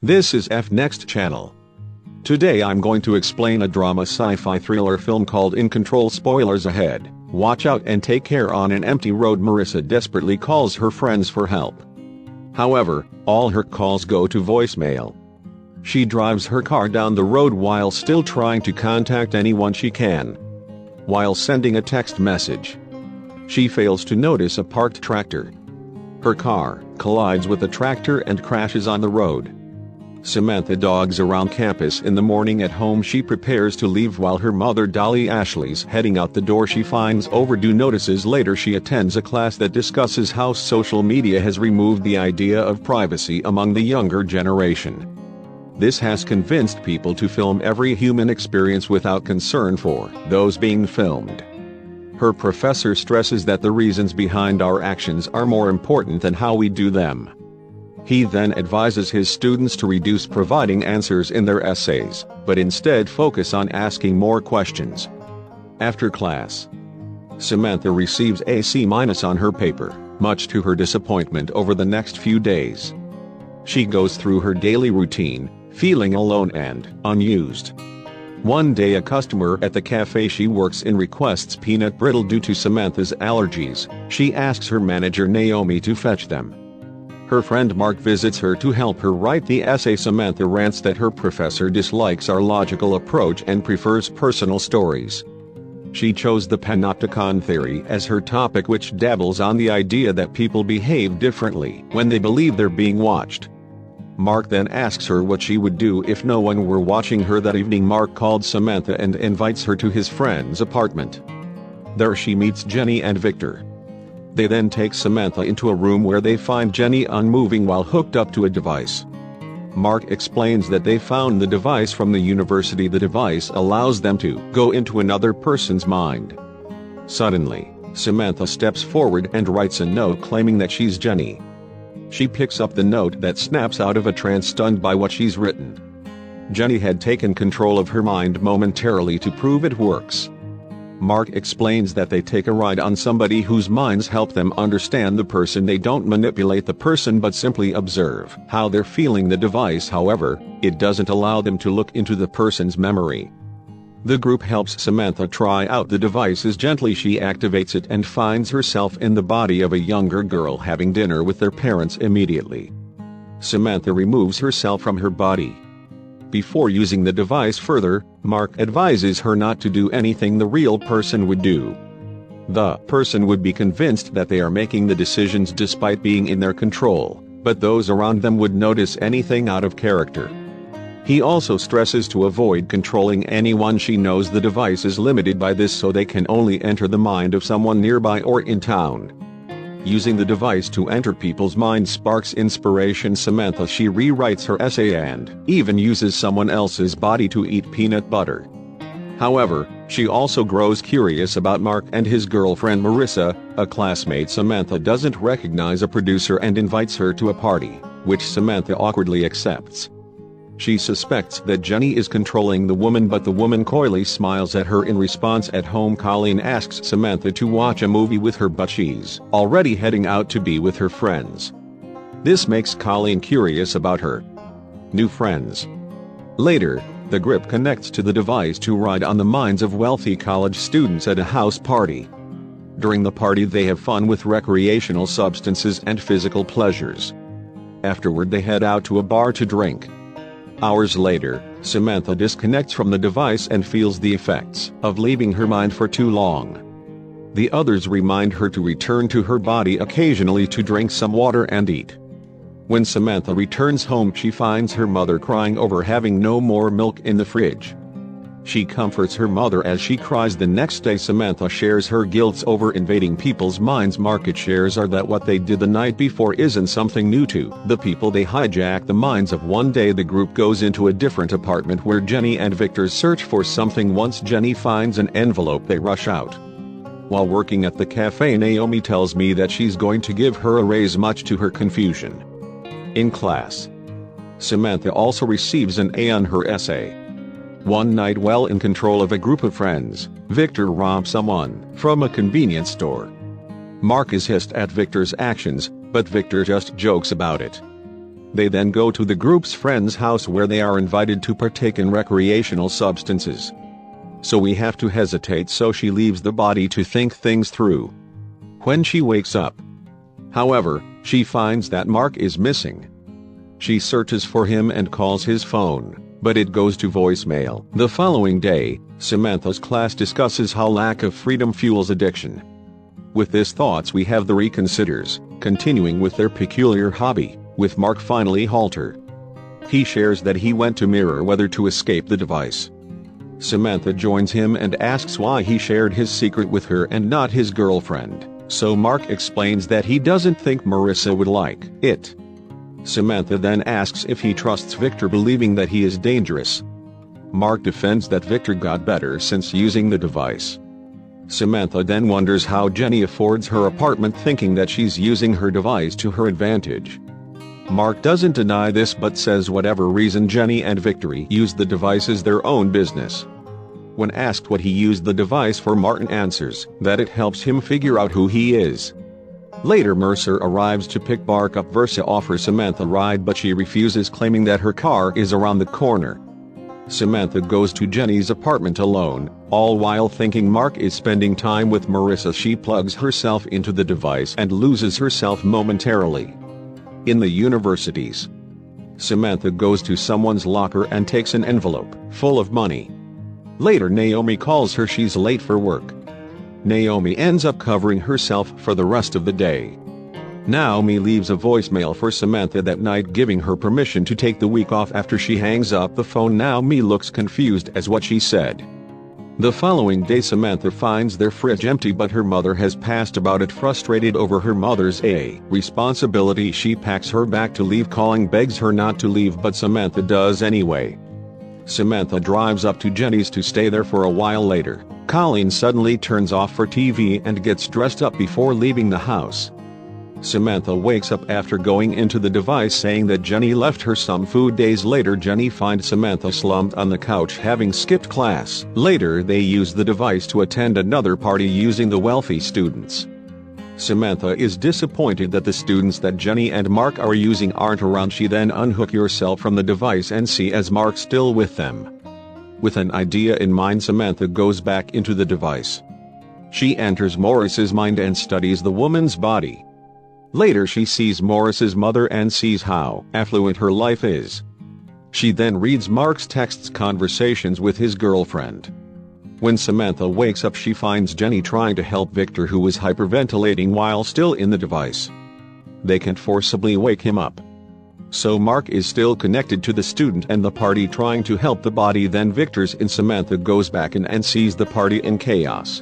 This is Fnext channel. Today I'm going to explain a drama sci-fi thriller film called InControl. Spoilers ahead. Watch out and take care. On an empty road, Marissa desperately calls her friends for help. However, all her calls go to voicemail. She drives her car down the road while still trying to contact anyone she can. While sending a text message, she fails to notice a parked tractor. Her car collides with the tractor and crashes on the road. Samantha dogs around campus. In the morning at home, she prepares to leave while her mother Dolly Ashley's heading out the door. She finds overdue notices. Later she attends a class that discusses how social media has removed the idea of privacy among the younger generation. This has convinced people to film every human experience without concern for those being filmed. Her professor stresses that the reasons behind our actions are more important than how we do them. He then advises his students to reduce providing answers in their essays, but instead focus on asking more questions. After class, Samantha receives a C- on her paper, much to her disappointment. Over the next few days, she goes through her daily routine, feeling alone and unused. One day, a customer at the cafe she works in requests peanut brittle due to Samantha's allergies. She asks her manager Naomi to fetch them. Her friend Mark visits her to help her write the essay. Samantha rants that her professor dislikes our logical approach and prefers personal stories. She chose the panopticon theory as her topic, which dabbles on the idea that people behave differently when they believe they're being watched. Mark then asks her what she would do if no one were watching her. That evening, Mark called Samantha and invites her to his friend's apartment. There she meets Jenny and Victor. They then take Samantha into a room where they find Jenny unmoving while hooked up to a device. Mark explains that they found the device from the university. The device allows them to go into another person's mind. Suddenly, Samantha steps forward and writes a note claiming that she's Jenny. She picks up the note that snaps out of a trance, stunned by what she's written. Jenny had taken control of her mind momentarily to prove it works. Mark explains that they take a ride on somebody whose minds help them understand the person. They don't manipulate the person but simply observe how they're feeling. The device, however, it doesn't allow them to look into the person's memory. The group helps Samantha try out the devices. Gently she activates it and finds herself in the body of a younger girl having dinner with their parents. Immediately, Samantha removes herself from her body. Before using the device further, Mark advises her not to do anything the real person would do. The person would be convinced that they are making the decisions despite being in their control, but those around them would notice anything out of character. He also stresses to avoid controlling anyone. She knows the device is limited by this, so they can only enter the mind of someone nearby or in town. Using the device to enter people's minds sparks inspiration. Samantha, she rewrites her essay and even uses someone else's body to eat peanut butter. However, she also grows curious about Mark and his girlfriend Marissa, a classmate Samantha doesn't recognize, a producer, and invites her to a party, which Samantha awkwardly accepts. She suspects that Jenny is controlling the woman, but the woman coyly smiles at her in response. At home, Colleen asks Samantha to watch a movie with her, but she's already heading out to be with her friends. This makes Colleen curious about her new friends. Later, the group connects to the device to ride on the minds of wealthy college students at a house party. During the party, they have fun with recreational substances and physical pleasures. Afterward, they head out to a bar to drink. Hours later, Samantha disconnects from the device and feels the effects of leaving her mind for too long. The others remind her to return to her body occasionally, to drink some water and eat. When Samantha returns home, she finds her mother crying over having no more milk in the fridge. She comforts her mother as she cries. The next day, Samantha shares her guilt over invading people's minds. Market shares are that what they did the night before isn't something new to the people. They hijack the minds of. One day, the group goes into a different apartment where Jenny and Victor search for something. Once Jenny finds an envelope, they rush out. While working at the cafe, Naomi tells me that she's going to give her a raise, much to her confusion. In class, Samantha also receives an A on her essay. One night, while in control of a group of friends, Victor robs someone from a convenience store. Mark is hissed at Victor's actions, but Victor just jokes about it. They then go to the group's friend's house where they are invited to partake in recreational substances. So we have to hesitate, so she leaves the body to think things through. When she wakes up, however, she finds that Mark is missing. She searches for him and calls his phone, but it goes to voicemail. The following day, Samantha's class discusses how lack of freedom fuels addiction. With these thoughts we have the reconsiders, continuing with their peculiar hobby, with Mark finally halter. He shares that he went to mirror whether to escape the device. Samantha joins him and asks why he shared his secret with her and not his girlfriend, so Mark explains that he doesn't think Marissa would like it. Samantha then asks if he trusts Victor, believing that he is dangerous. Mark defends that Victor got better since using the device. Samantha then wonders how Jenny affords her apartment, thinking that she's using her device to her advantage. Mark doesn't deny this but says whatever reason Jenny and Victor used the device is their own business. When asked what he used the device for, Martin answers that it helps him figure out who he is. Later, Mercer arrives to pick Mark up. Versa offers Samantha a ride but she refuses, claiming that her car is around the corner. Samantha goes to Jenny's apartment alone, all while thinking Mark is spending time with Marissa. She plugs herself into the device and loses herself momentarily. In the universities, Samantha goes to someone's locker and takes an envelope full of money. Later, Naomi calls her. She's late for work. Naomi ends up covering herself for the rest of the day. Naomi leaves a voicemail for Samantha that night, giving her permission to take the week off. After she hangs up the phone, Naomi looks confused as what she said. The following day, Samantha finds their fridge empty but her mother has passed about it. Frustrated over her mother's responsibility, she packs her back to leave. Calling begs her not to leave but Samantha does anyway. Samantha drives up to Jenny's to stay there for a while. Later, Colleen suddenly turns off her TV and gets dressed up before leaving the house. Samantha wakes up after going into the device, saying that Jenny left her some food. Days later, Jenny finds Samantha slumped on the couch, having skipped class. Later, they use the device to attend another party using the wealthy students. Samantha is disappointed that the students that Jenny and Mark are using aren't around. She then unhooks herself from the device and sees Mark still with them. With an idea in mind, Samantha goes back into the device. She enters Morris's mind and studies the woman's body. Later, she sees Morris's mother and sees how affluent her life is. She then reads Mark's texts, conversations with his girlfriend. When Samantha wakes up, she finds Jenny trying to help Victor, who is hyperventilating while still in the device. They can't forcibly wake him up. So Mark is still connected to the student and the party, trying to help the body. Then Victor's in. Samantha goes back in and sees the party in chaos.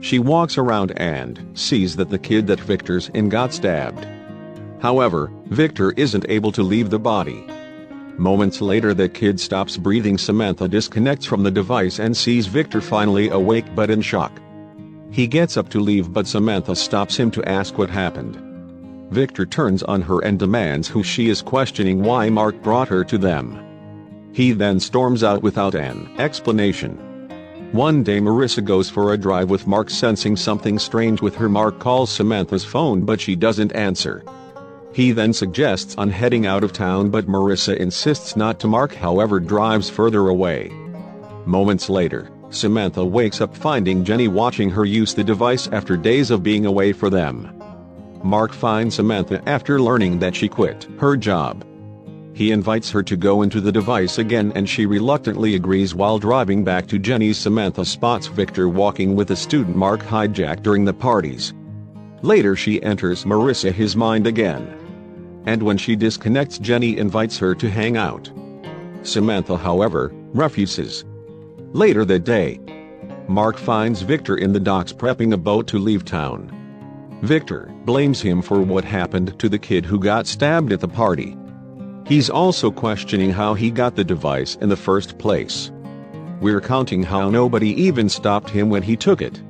She walks around and sees that the kid that Victor's in got stabbed. However, Victor isn't able to leave the body. Moments later, the kid stops breathing. Samantha disconnects from the device and sees Victor finally awake but in shock. He gets up to leave but Samantha stops him to ask what happened. Victor turns on her and demands who she is, questioning why Mark brought her to them. He then storms out without an explanation. One day, Marissa goes for a drive with Mark, sensing something strange with her. Mark calls Samantha's phone but she doesn't answer. He then suggests on heading out of town but Marissa insists not to. Mark, however, drives further away. Moments later, Samantha wakes up finding Jenny watching her use the device after days of being away from them. Mark finds Samantha after learning that she quit her job. He invites her to go into the device again and she reluctantly agrees. While driving back to Jenny's, Samantha spots Victor walking with a student Mark hijacked during the parties. Later, she enters Marissa his mind again. And when she disconnects, Jenny invites her to hang out. Samantha, however, refuses. Later that day, Mark finds Victor in the docks prepping a boat to leave town. Victor blames him for what happened to the kid who got stabbed at the party. He's also questioning how he got the device in the first place. We're counting how nobody even stopped him when he took it.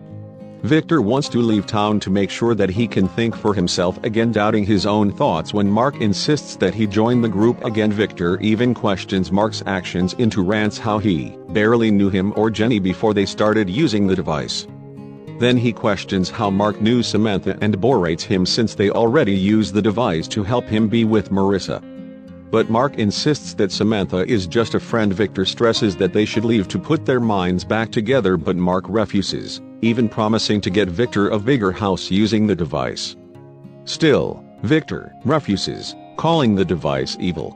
Victor wants to leave town to make sure that he can think for himself again, doubting his own thoughts when Mark insists that he join the group again. Victor even questions Mark's actions into rants how he barely knew him or Jenny before they started using the device. Then he questions how Mark knew Samantha and berates him since they already used the device to help him be with Marissa. But Mark insists that Samantha is just a friend. Victor stresses that they should leave to put their minds back together, but Mark refuses, even promising to get Victor a bigger house using the device. Still, Victor refuses, calling the device evil.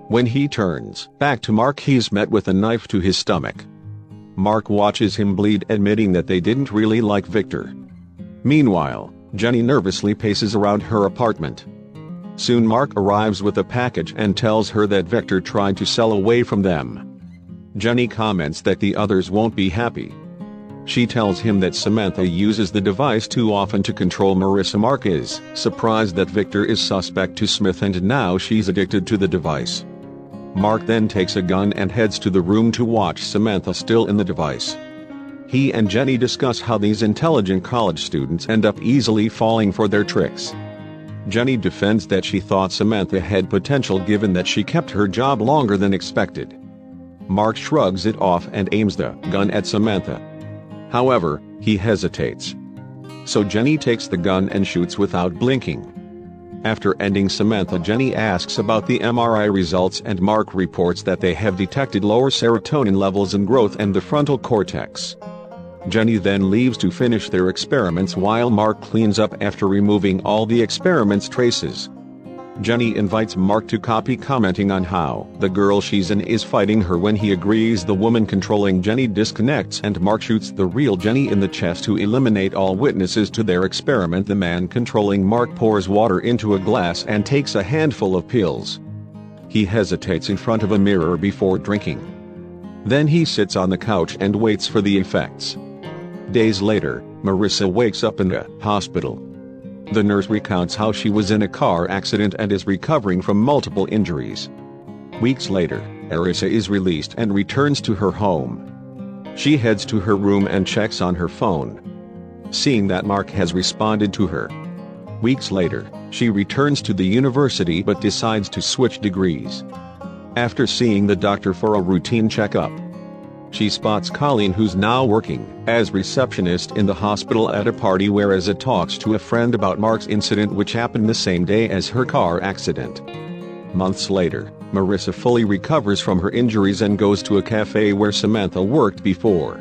When he turns back to Mark, he's met with a knife to his stomach. Mark watches him bleed, admitting that they didn't really like Victor. Meanwhile, Jenny nervously paces around her apartment. Soon Mark arrives with a package and tells her that Victor tried to sell away from them. Jenny comments that the others won't be happy. She tells him that Samantha uses the device too often to control Marissa. Mark is surprised that Victor is suspect to Smith and now she's addicted to the device. Mark then takes a gun and heads to the room to watch Samantha still in the device. He and Jenny discuss how these intelligent college students end up easily falling for their tricks. Jenny defends that she thought Samantha had potential given that she kept her job longer than expected. Mark shrugs it off and aims the gun at Samantha. However, he hesitates. So Jenny takes the gun and shoots without blinking. After ending Samantha, Jenny asks about the MRI results and Mark reports that they have detected lower serotonin levels in growth and the frontal cortex. Jenny then leaves to finish their experiments while Mark cleans up after removing all the experiment's traces. Jenny invites Mark to copy, commenting on how the girl she's in is fighting her. When he agrees, the woman controlling Jenny disconnects and Mark shoots the real Jenny in the chest to eliminate all witnesses to their experiment. The man controlling Mark pours water into a glass and takes a handful of pills. He hesitates in front of a mirror before drinking. Then he sits on the couch and waits for the effects. Days later, Marissa wakes up in a hospital. The nurse recounts how she was in a car accident and is recovering from multiple injuries. Weeks later, Marissa is released and returns to her home. She heads to her room and checks on her phone, seeing that Mark has responded to her. Weeks later, she returns to the university but decides to switch degrees. After seeing the doctor for a routine checkup, she spots Colleen, who's now working as receptionist in the hospital, at a party where Asa talks to a friend about Mark's incident, which happened the same day as her car accident. Months later, Marissa fully recovers from her injuries and goes to a cafe where Samantha worked before.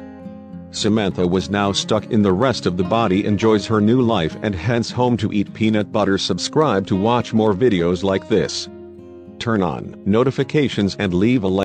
Samantha was now stuck in the rest of the body, enjoys her new life and heads home to eat peanut butter. Subscribe to watch more videos like this. Turn on notifications and leave a like.